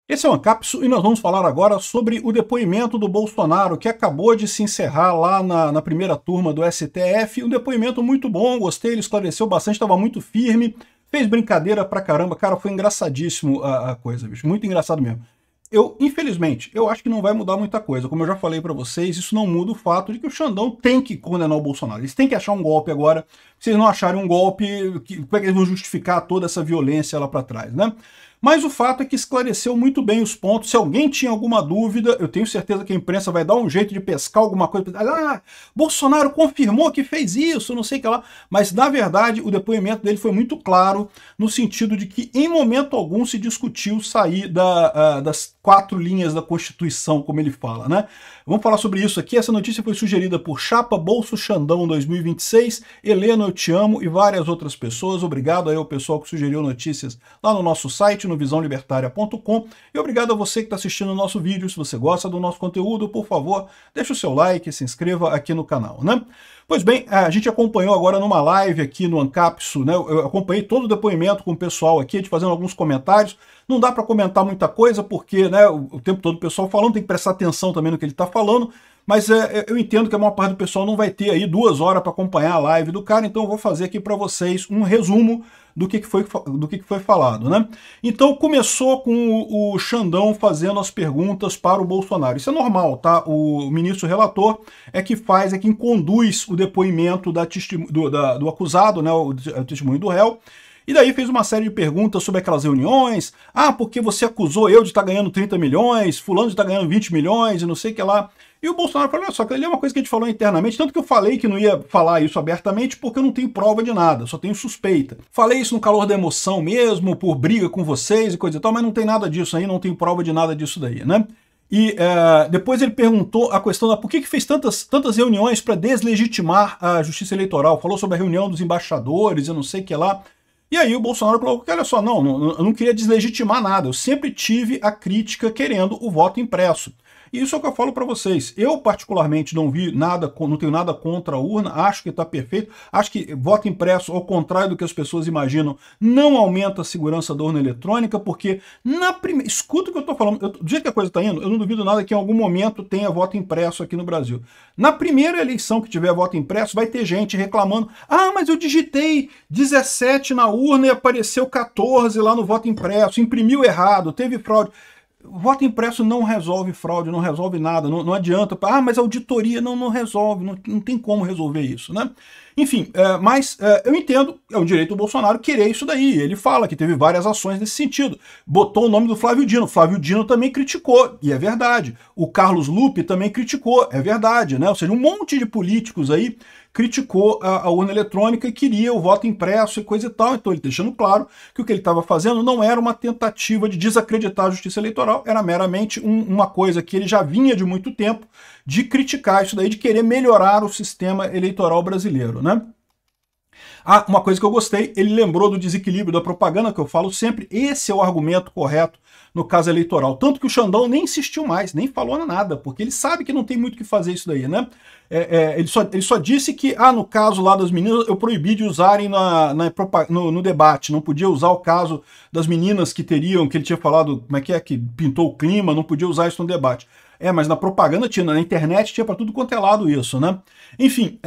Esse é o Ancapsu e nós vamos falar agora sobre o depoimento do Bolsonaro, que acabou de se encerrar lá na primeira turma do STF. Um depoimento muito bom, gostei, ele esclareceu bastante, estava muito firme, fez brincadeira pra caramba. Cara, foi engraçadíssimo a coisa, bicho, muito engraçado mesmo. Infelizmente, eu acho que não vai mudar muita coisa. Como eu já falei pra vocês, isso não muda o fato de que o Xandão tem que condenar o Bolsonaro. Eles têm que achar um golpe agora. Se eles não acharem um golpe, como é que eles vão justificar toda essa violência lá pra trás, né? Mas o fato é que esclareceu muito bem os pontos. Se alguém tinha alguma dúvida, eu tenho certeza que a imprensa vai dar um jeito de pescar alguma coisa. Ah, Bolsonaro confirmou que fez isso, não sei o que lá. Mas, na verdade, o depoimento dele foi muito claro, no sentido de que, em momento algum, se discutiu sair das 4 linhas da Constituição, como ele fala, né? Vamos falar sobre isso aqui. Essa notícia foi sugerida por Chapa Bolso Xandão 2026, Helena Eu Te Amo e várias outras pessoas. Obrigado aí ao pessoal que sugeriu notícias lá no nosso site, no visãolibertaria.com. E obrigado a você que está assistindo o nosso vídeo. Se você gosta do nosso conteúdo, por favor, deixa o seu like e se inscreva aqui no canal, né? Pois bem, a gente acompanhou agora numa live aqui no Ancapsu, né? Eu acompanhei todo o depoimento com o pessoal aqui, a gente fazendo alguns comentários. Não dá para comentar muita coisa, porque, né, o tempo todo o pessoal falando, tem que prestar atenção também no que ele está falando, mas eu entendo que a maior parte do pessoal não vai ter aí 2 horas para acompanhar a live do cara, então eu vou fazer aqui para vocês um resumo do que foi falado, né? Então começou com o Xandão fazendo as perguntas para o Bolsonaro. Isso é normal, tá? O ministro relator é que faz, é quem conduz o depoimento do acusado, né? O testemunho do réu. E daí fez uma série de perguntas sobre aquelas reuniões. Ah, porque você acusou eu de estar ganhando 30 milhões, fulano de estar ganhando 20 milhões e não sei o que lá. E o Bolsonaro falou, olha só, que ali é uma coisa que a gente falou internamente, tanto que eu falei que não ia falar isso abertamente porque eu não tenho prova de nada, só tenho suspeita. Falei isso no calor da emoção mesmo, por briga com vocês e coisa e tal, mas não tem nada disso aí, não tenho prova de nada disso daí, né? E depois ele perguntou a questão da por que fez tantas reuniões para deslegitimar a justiça eleitoral. Falou sobre a reunião dos embaixadores e não sei o que lá. E aí o Bolsonaro falou que, olha só, eu não queria deslegitimar nada, eu sempre tive a crítica querendo o voto impresso. E isso é o que eu falo para vocês. Eu, particularmente, não vi nada, não tenho nada contra a urna, acho que está perfeito, acho que voto impresso, ao contrário do que as pessoas imaginam, não aumenta a segurança da urna eletrônica, porque escuta o que eu estou falando, do jeito que a coisa está indo, eu não duvido nada que em algum momento tenha voto impresso aqui no Brasil. Na primeira eleição que tiver voto impresso, vai ter gente reclamando, ah, mas eu digitei 17 na urna e apareceu 14 lá no voto impresso, imprimiu errado, teve fraude. Voto impresso não resolve fraude, não resolve nada, não adianta. Ah, mas a auditoria não resolve, não tem como resolver isso, né? Enfim, mas eu entendo, é um direito do Bolsonaro querer isso daí. Ele fala que teve várias ações nesse sentido. Botou o nome do Flávio Dino. Flávio Dino também criticou, e é verdade. O Carlos Lupe também criticou, é verdade, né? Ou seja, um monte de políticos aí criticou a urna eletrônica e queria o voto impresso e coisa e tal. Então ele deixando claro que o que ele estava fazendo não era uma tentativa de desacreditar a justiça eleitoral, era meramente uma coisa que ele já vinha de muito tempo de criticar isso daí, de querer melhorar o sistema eleitoral brasileiro, né? Ah, uma coisa que eu gostei, ele lembrou do desequilíbrio da propaganda, que eu falo sempre, esse é o argumento correto no caso eleitoral. Tanto que o Xandão nem insistiu mais, nem falou nada, porque ele sabe que não tem muito o que fazer isso daí, né? Ele só disse que, no caso lá das meninas, eu proibi de usarem no debate, não podia usar o caso das meninas que ele tinha falado, como é que pintou o clima, não podia usar isso no debate. Mas na propaganda tinha, na internet tinha para tudo quanto é lado isso, né? Enfim,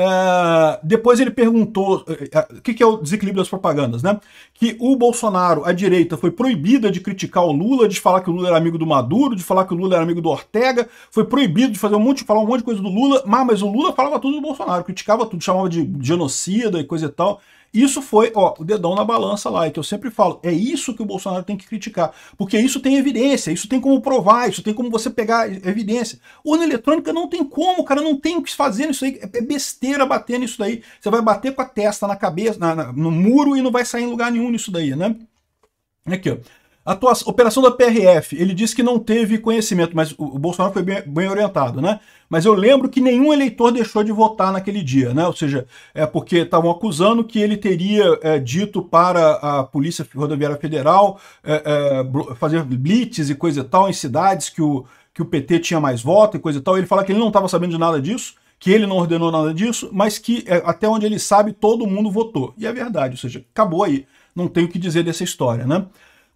depois ele perguntou o que é o desequilíbrio das propagandas, né? Que o Bolsonaro, a direita, foi proibida de criticar o Lula, de falar que o Lula era amigo do Maduro, de falar que o Lula era amigo do Ortega, foi proibido de falar um monte de coisa do Lula, mas o Lula falava tudo do Bolsonaro, criticava tudo, chamava de genocida e coisa e tal. Isso foi, o dedão na balança lá, que eu sempre falo, é isso que o Bolsonaro tem que criticar, porque isso tem evidência, isso tem como provar, isso tem como você pegar evidência. Urna eletrônica não tem como, cara, não tem o que fazer nisso aí, é besteira bater nisso daí, você vai bater com a testa na cabeça, no muro e não vai sair em lugar nenhum nisso daí, né? Aqui, ó. Operação da PRF, ele disse que não teve conhecimento, mas o Bolsonaro foi bem orientado, né? Mas eu lembro que nenhum eleitor deixou de votar naquele dia, né? Ou seja, porque estavam acusando que ele teria dito para a Polícia Rodoviária Federal fazer blitz e coisa e tal em cidades que o PT tinha mais voto e coisa e tal. Ele fala que ele não estava sabendo de nada disso, que ele não ordenou nada disso, mas que até onde ele sabe todo mundo votou. E é verdade, ou seja, acabou aí. Não tem o que dizer dessa história, né?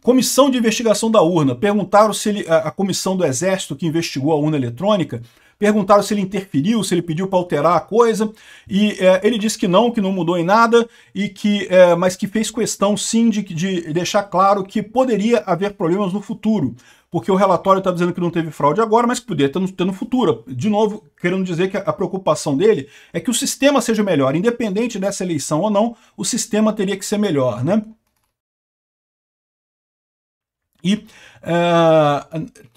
Comissão de investigação da urna. Perguntaram se ele, a comissão do Exército que investigou a urna eletrônica, perguntaram se ele interferiu, se ele pediu para alterar a coisa, e ele disse que não mudou em nada, e que, mas que fez questão sim de deixar claro que poderia haver problemas no futuro, porque o relatório está dizendo que não teve fraude agora, mas que poderia ter no futuro. De novo, querendo dizer que a preocupação dele é que o sistema seja melhor, independente dessa eleição ou não, o sistema teria que ser melhor, né? E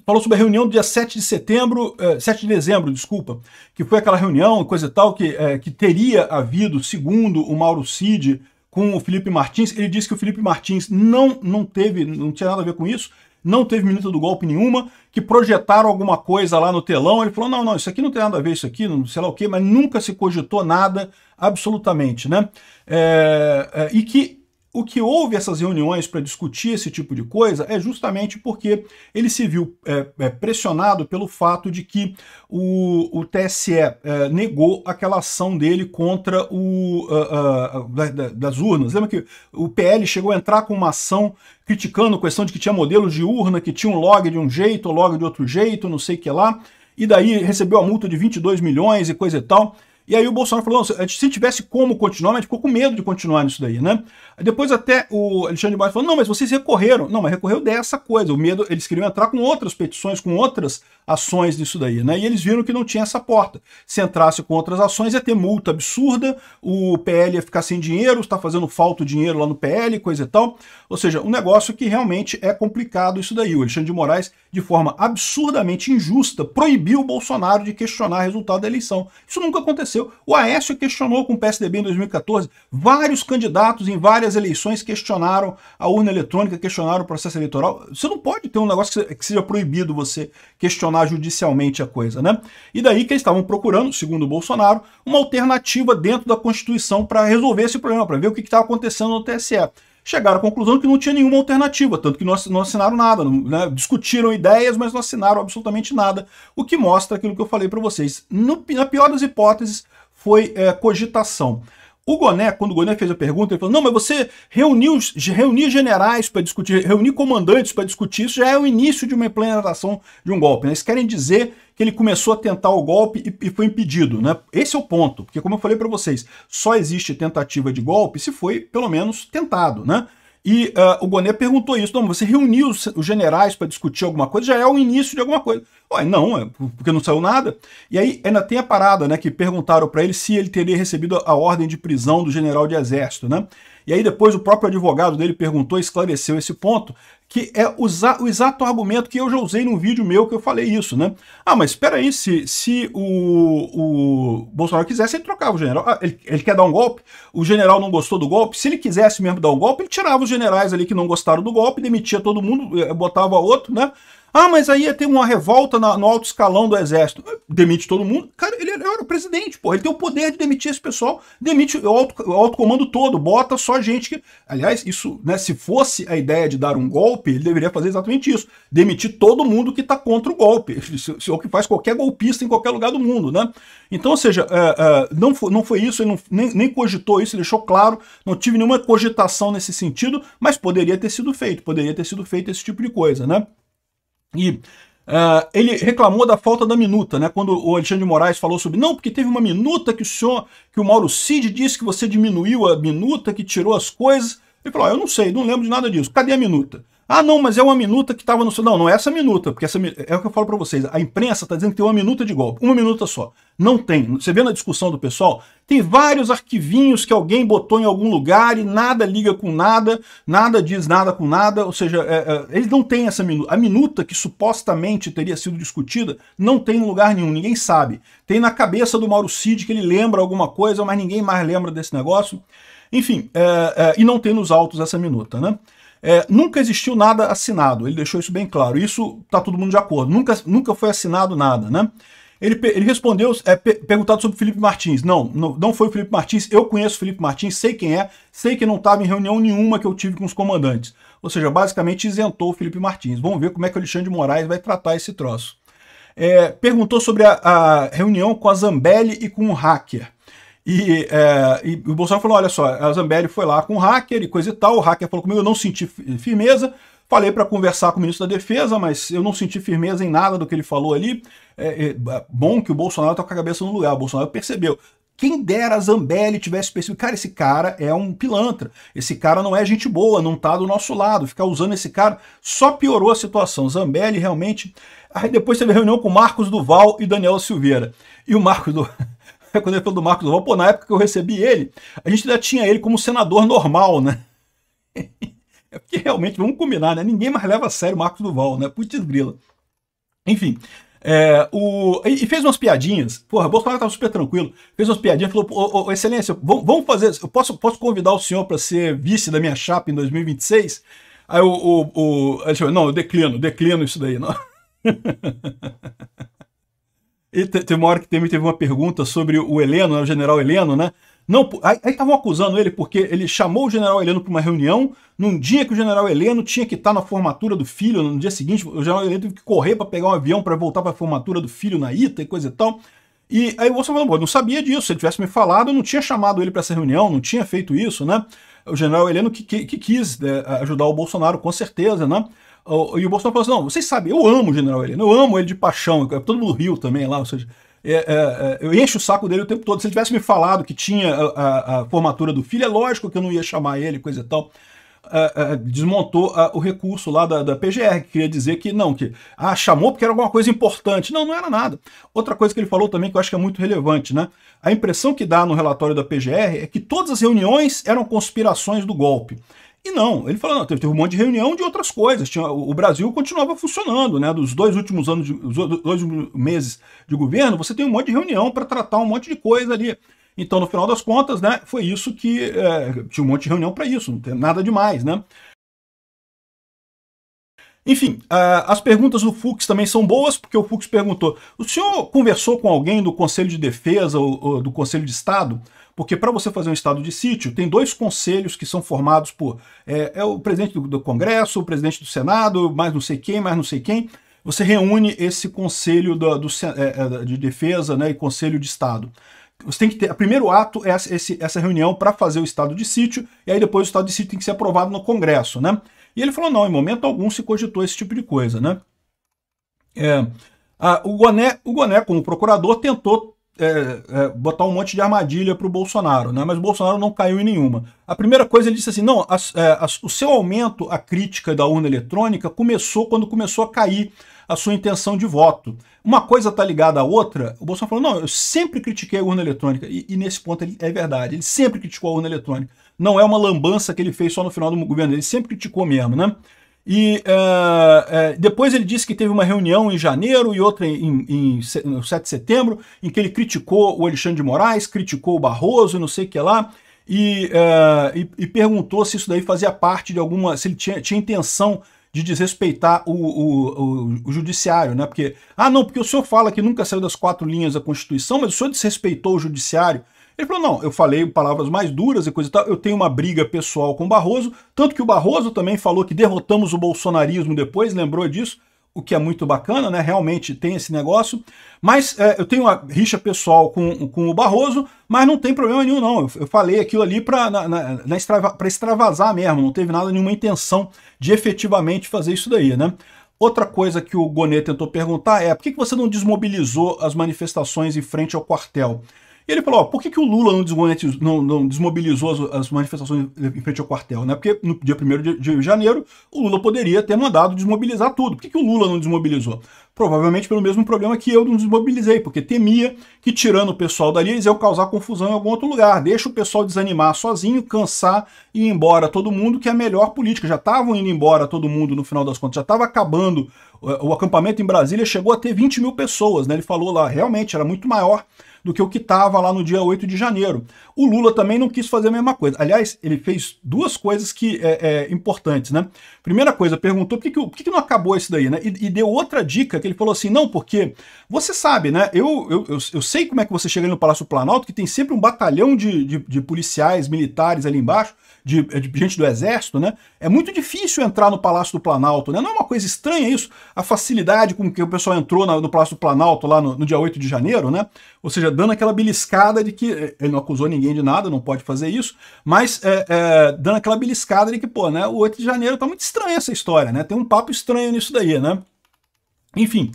falou sobre a reunião do dia 7 de dezembro, desculpa, que foi aquela reunião, coisa e tal, que teria havido, segundo o Mauro Cid, com o Felipe Martins. Ele disse que o Felipe Martins não tinha nada a ver com isso, não teve minuta do golpe nenhuma, que projetaram alguma coisa lá no telão. Ele falou, não, isso aqui não tem nada a ver, isso aqui, não sei lá o quê, mas nunca se cogitou nada, absolutamente, né? E que o que houve essas reuniões para discutir esse tipo de coisa é justamente porque ele se viu pressionado pelo fato de que o TSE negou aquela ação dele contra das urnas. Lembra que o PL chegou a entrar com uma ação criticando a questão de que tinha modelos de urna, que tinha um log de um jeito, log de outro jeito, não sei o que lá, e daí recebeu a multa de 22 milhões e coisa e tal. E aí o Bolsonaro falou, se tivesse como continuar, mas ficou com medo de continuar nisso daí, né? Depois até o Alexandre de Moraes falou, não, mas vocês recorreram. Não, mas recorreu dessa coisa, o medo, eles queriam entrar com outras petições, com outras ações disso daí, né? E eles viram que não tinha essa porta. Se entrasse com outras ações ia ter multa absurda, o PL ia ficar sem dinheiro, está fazendo falta o dinheiro lá no PL, coisa e tal. Ou seja, um negócio que realmente é complicado isso daí. O Alexandre de Moraes, de forma absurdamente injusta, proibiu o Bolsonaro de questionar o resultado da eleição. Isso nunca aconteceu. O Aécio questionou com o PSDB em 2014, vários candidatos em várias eleições questionaram a urna eletrônica, questionaram o processo eleitoral. Você não pode ter um negócio que seja proibido você questionar judicialmente a coisa, né? E daí que eles estavam procurando, segundo o Bolsonaro, uma alternativa dentro da Constituição para resolver esse problema, para ver o que estava acontecendo no TSE. Chegaram à conclusão que não tinha nenhuma alternativa, tanto que não assinaram nada, né? Discutiram ideias, mas não assinaram absolutamente nada, o que mostra aquilo que eu falei para vocês. Na pior das hipóteses, foi cogitação. O Goné, quando o Goné fez a pergunta, ele falou, não, mas você reunir generais para discutir, reunir comandantes para discutir, isso já é o início de uma implementação de um golpe, né? Eles querem dizer que ele começou a tentar o golpe e foi impedido, né? Esse é o ponto, porque como eu falei para vocês, só existe tentativa de golpe se foi, pelo menos, tentado, né? E o Goné perguntou isso, não, você reuniu os generais para discutir alguma coisa, já é o início de alguma coisa. Ué, não, porque não saiu nada. E aí ainda tem a parada, né, que perguntaram para ele se ele teria recebido a ordem de prisão do general de exército, né? E aí depois o próprio advogado dele perguntou e esclareceu esse ponto, que é o exato argumento que eu já usei num vídeo meu que eu falei isso, né? Ah, mas espera aí, se o Bolsonaro quisesse, ele trocava o general. Ah, ele quer dar um golpe, o general não gostou do golpe, se ele quisesse mesmo dar um golpe, ele tirava os generais ali que não gostaram do golpe, demitia todo mundo, botava outro, né? Ah, mas aí ia ter uma revolta no alto escalão do exército. Demite todo mundo. Cara, ele era o presidente, pô. Ele tem o poder de demitir esse pessoal. Demite o alto comando todo. Bota só gente que... Aliás, isso, né, se fosse a ideia de dar um golpe, ele deveria fazer exatamente isso. Demitir todo mundo que está contra o golpe. Isso é o que faz qualquer golpista em qualquer lugar do mundo, né? Então, ou seja, não foi isso, ele nem cogitou isso, ele deixou claro, não tive nenhuma cogitação nesse sentido, mas poderia ter sido feito esse tipo de coisa, né? E ele reclamou da falta da minuta, né? Quando o Alexandre de Moraes falou sobre, não, porque teve uma minuta que o Mauro Cid disse que você diminuiu a minuta, que tirou as coisas. Ele falou, eu não sei, não lembro de nada disso. Cadê a minuta? Ah, não, mas é uma minuta que estava no... Não é essa minuta, porque é o que eu falo para vocês. A imprensa está dizendo que tem uma minuta de golpe. Uma minuta só. Não tem. Você vê na discussão do pessoal, tem vários arquivinhos que alguém botou em algum lugar e nada liga com nada, nada diz nada com nada. Ou seja, eles não têm essa minuta. A minuta que supostamente teria sido discutida não tem em lugar nenhum, ninguém sabe. Tem na cabeça do Mauro Cid que ele lembra alguma coisa, mas ninguém mais lembra desse negócio. Enfim, e não tem nos autos essa minuta, né? Nunca existiu nada assinado, ele deixou isso bem claro, isso está todo mundo de acordo, nunca foi assinado nada, né? Ele respondeu, perguntado sobre o Felipe Martins, não foi o Felipe Martins, eu conheço o Felipe Martins, sei quem é, sei que não estava em reunião nenhuma que eu tive com os comandantes, ou seja, basicamente isentou o Felipe Martins. Vamos ver como é que o Alexandre de Moraes vai tratar esse troço. Perguntou sobre a reunião com a Zambelli e com o hacker. E o Bolsonaro falou, olha só, a Zambelli foi lá com o hacker e coisa e tal, o hacker falou comigo, eu não senti firmeza, Falei para conversar com o ministro da Defesa, mas eu não senti firmeza em nada do que ele falou ali. Bom que o Bolsonaro tá com a cabeça no lugar, o Bolsonaro percebeu. Quem dera a Zambelli tivesse percebido, cara, esse cara é um pilantra, esse cara não é gente boa, não tá do nosso lado, ficar usando esse cara só piorou a situação. Zambelli realmente... Aí depois teve reunião com Marcos Duval e Daniel Silveira. E o Marcos Duval... Quando ele falou do Marcos Duval, pô, na época que eu recebi ele, a gente ainda tinha ele como senador normal, né? É porque realmente, vamos combinar, né? Ninguém mais leva a sério o Marcos Duval, né? Putz grila. Enfim, e fez umas piadinhas. Porra, o Bolsonaro estava super tranquilo. Fez umas piadinhas, falou, excelência, vamos fazer, eu posso convidar o senhor para ser vice da minha chapa em 2026? Aí ele falou, não, eu declino isso daí. Não. E teve uma hora que teve uma pergunta sobre o Heleno, né, o general Heleno, né? Não, aí estavam acusando ele porque ele chamou o general Heleno para uma reunião num dia que o general Heleno tinha que estar na formatura do filho, no dia seguinte o general Heleno teve que correr para pegar um avião para voltar para a formatura do filho na ITA e coisa e tal. E aí o Bolsonaro falou, não sabia disso, se ele tivesse me falado, eu não tinha chamado ele para essa reunião, não tinha feito isso, né? O general Heleno que quis ajudar o Bolsonaro, com certeza, né? E o Bolsonaro falou assim, não, vocês sabem, eu amo o general Heleno, eu amo ele de paixão, todo mundo riu também lá, ou seja, eu encho o saco dele o tempo todo. Se ele tivesse me falado que tinha a formatura do filho, é lógico que eu não ia chamar ele, coisa e tal. Desmontou o recurso lá da PGR, que queria dizer que não, chamou porque era alguma coisa importante. Não, não era nada. Outra coisa que ele falou também que eu acho que é muito relevante, né? A impressão que dá no relatório da PGR é que todas as reuniões eram conspirações do golpe. E não, ele falou, não, teve um monte de reunião de outras coisas. O Brasil continuava funcionando, né? Dos 2 últimos anos, os 2 últimos meses de governo, você tem um monte de reunião para tratar um monte de coisa ali. Então, no final das contas, né, foi isso que tinha um monte de reunião para isso, não tem nada demais, né? Enfim, as perguntas do Fux também são boas, porque o Fux perguntou, o senhor conversou com alguém do Conselho de Defesa ou do Conselho de Estado? Porque para você fazer um estado de sítio, tem 2 conselhos que são formados por o presidente do Congresso, o presidente do Senado, mais não sei quem. Você reúne esse conselho de defesa, né, e conselho de Estado. Você tem que ter, o primeiro ato é essa reunião para fazer o estado de sítio, e aí depois o estado de sítio tem que ser aprovado no Congresso, né? E ele falou, não, em momento algum se cogitou esse tipo de coisa, né? O Goné, como procurador, tentou botar um monte de armadilha para o Bolsonaro, né? Mas o Bolsonaro não caiu em nenhuma. A primeira coisa, ele disse assim, não, o seu aumento à crítica da urna eletrônica começou quando começou a cair a sua intenção de voto. Uma coisa está ligada à outra. O Bolsonaro falou, não, eu sempre critiquei a urna eletrônica, e nesse ponto é verdade, ele sempre criticou a urna eletrônica. Não é uma lambança que ele fez só no final do governo, ele sempre criticou mesmo, né? E depois ele disse que teve uma reunião em janeiro e outra no 7 de setembro, em que ele criticou o Alexandre de Moraes, criticou o Barroso, não sei o que lá, e perguntou se isso daí fazia parte de alguma... se ele tinha intenção de desrespeitar o judiciário, né? Porque, porque o senhor fala que nunca saiu das 4 linhas da Constituição, mas o senhor desrespeitou o judiciário. Ele falou, não, eu falei palavras mais duras e coisa e tal, eu tenho uma briga pessoal com o Barroso, tanto que o Barroso também falou que derrotamos o bolsonarismo depois, lembrou disso, o que é muito bacana, né? Realmente tem esse negócio, mas eu tenho uma rixa pessoal com o Barroso, mas não tem problema nenhum, não. Eu falei aquilo ali para extravasar mesmo, não teve nenhuma intenção de efetivamente fazer isso daí, né? Outra coisa que o Gonet tentou perguntar é por que você não desmobilizou as manifestações em frente ao quartel? E ele falou, por que o Lula não desmobilizou as manifestações em frente ao quartel? Né? Porque no dia 1º de janeiro, o Lula poderia ter mandado desmobilizar tudo. Por que o Lula não desmobilizou? Provavelmente pelo mesmo problema que eu não desmobilizei, porque temia que tirando o pessoal dali, eles iam causar confusão em algum outro lugar. Deixa o pessoal desanimar sozinho, cansar e ir embora todo mundo, que é a melhor política. Já estavam indo embora todo mundo no final das contas, já estava acabando. O acampamento em Brasília chegou a ter 20 mil pessoas, né? Ele falou lá, realmente era muito maior do que o que estava lá no dia 8 de janeiro. O Lula também não quis fazer a mesma coisa. Aliás, ele fez 2 coisas que importantes, né? Primeira coisa, perguntou por que não acabou isso daí, né? E deu outra dica, que ele falou assim, não, porque você sabe, né? Eu sei como é que você chega ali no Palácio Planalto, que tem sempre um batalhão de policiais, militares ali embaixo, de gente do Exército, né? É muito difícil entrar no Palácio do Planalto, né? Não é uma coisa estranha isso? A facilidade com que o pessoal entrou no Palácio do Planalto lá no dia 8 de janeiro, né? Ou seja, dando aquela beliscada de que... Ele não acusou ninguém de nada, não pode fazer isso, mas dando aquela beliscada de que, pô, né? O 8 de janeiro tá muito estranha essa história, né? Tem um papo estranho nisso daí, né? Enfim...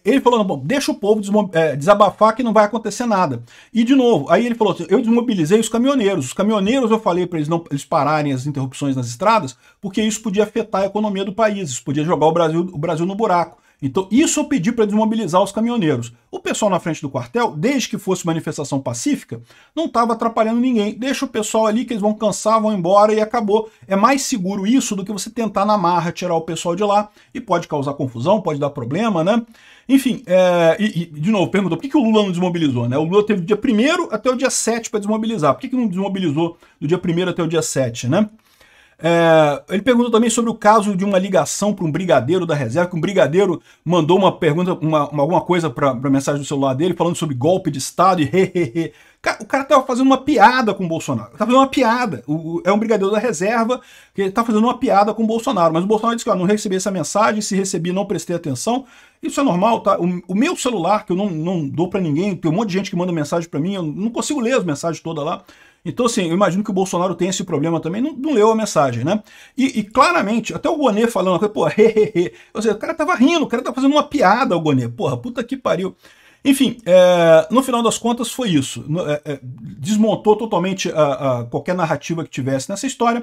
ele falou, bom, deixa o povo desabafar que não vai acontecer nada. E de novo, aí ele falou assim, eu desmobilizei os caminhoneiros eu falei para eles pararem as interrupções nas estradas, porque isso podia afetar a economia do país, isso podia jogar o Brasil no buraco. Então isso eu pedi para desmobilizar os caminhoneiros. O pessoal na frente do quartel, desde que fosse manifestação pacífica, não estava atrapalhando ninguém. Deixa o pessoal ali que eles vão cansar, vão embora e acabou. É mais seguro isso do que você tentar na marra tirar o pessoal de lá e pode causar confusão, pode dar problema, né? Enfim, de novo, perguntou por que o Lula não desmobilizou, né? O Lula teve do dia 1º até o dia 7 para desmobilizar. Por que não desmobilizou do dia 1º até o dia 7, né? Ele perguntou também sobre o caso de uma ligação para um brigadeiro da reserva, que um brigadeiro mandou uma pergunta, alguma coisa para a mensagem do celular dele, falando sobre golpe de Estado e hehehe. O cara estava fazendo uma piada com o Bolsonaro. Estava fazendo uma piada. É um brigadeiro da reserva que está fazendo uma piada com o Bolsonaro. Mas o Bolsonaro disse que não recebi essa mensagem, se recebi não prestei atenção. Isso é normal, tá? O meu celular, que eu não dou para ninguém, tem um monte de gente que manda mensagem para mim, eu não consigo ler as mensagens todas lá. Então, assim, eu imagino que o Bolsonaro tem esse problema também, não leu a mensagem, né? E claramente, até o Gonê falando, pô, hehehe. Ou seja, o cara tava rindo, o cara tava fazendo uma piada ao Gonê. Porra, puta que pariu. Enfim, no final das contas foi isso. Desmontou totalmente qualquer narrativa que tivesse nessa história,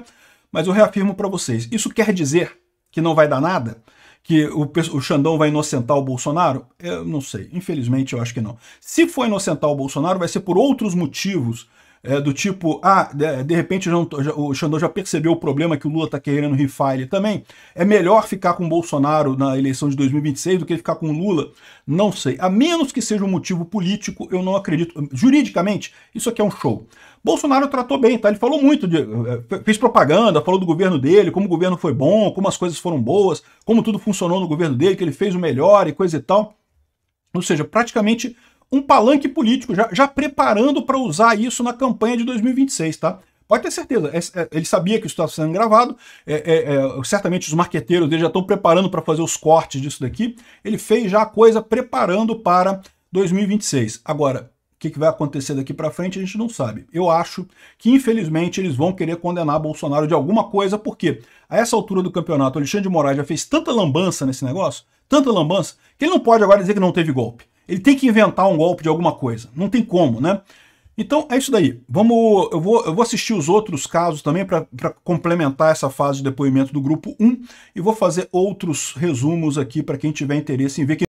mas eu reafirmo para vocês, isso quer dizer que não vai dar nada? Que o Xandão vai inocentar o Bolsonaro? Eu não sei, infelizmente eu acho que não. Se for inocentar o Bolsonaro, vai ser por outros motivos, do tipo, de repente o Xandão já percebeu o problema que o Lula está querendo rifar ele também. É melhor ficar com o Bolsonaro na eleição de 2026 do que ficar com o Lula? Não sei. A menos que seja um motivo político, eu não acredito. Juridicamente, isso aqui é um show. Bolsonaro tratou bem, tá? Ele falou muito, fez propaganda, falou do governo dele, como o governo foi bom, como as coisas foram boas, como tudo funcionou no governo dele, que ele fez o melhor e coisa e tal. Ou seja, praticamente um palanque político, já preparando para usar isso na campanha de 2026, tá? Pode ter certeza, ele sabia que isso estava sendo gravado, certamente os marqueteiros dele já estão preparando para fazer os cortes disso daqui, ele fez já a coisa preparando para 2026. Agora, o que vai acontecer daqui para frente a gente não sabe. Eu acho que, infelizmente, eles vão querer condenar Bolsonaro de alguma coisa, porque a essa altura do campeonato, o Alexandre de Moraes já fez tanta lambança nesse negócio, tanta lambança, que ele não pode agora dizer que não teve golpe. Ele tem que inventar um golpe de alguma coisa. Não tem como, né? Então é isso daí. Eu vou assistir os outros casos também para complementar essa fase de depoimento do grupo 1 e vou fazer outros resumos aqui para quem tiver interesse em ver que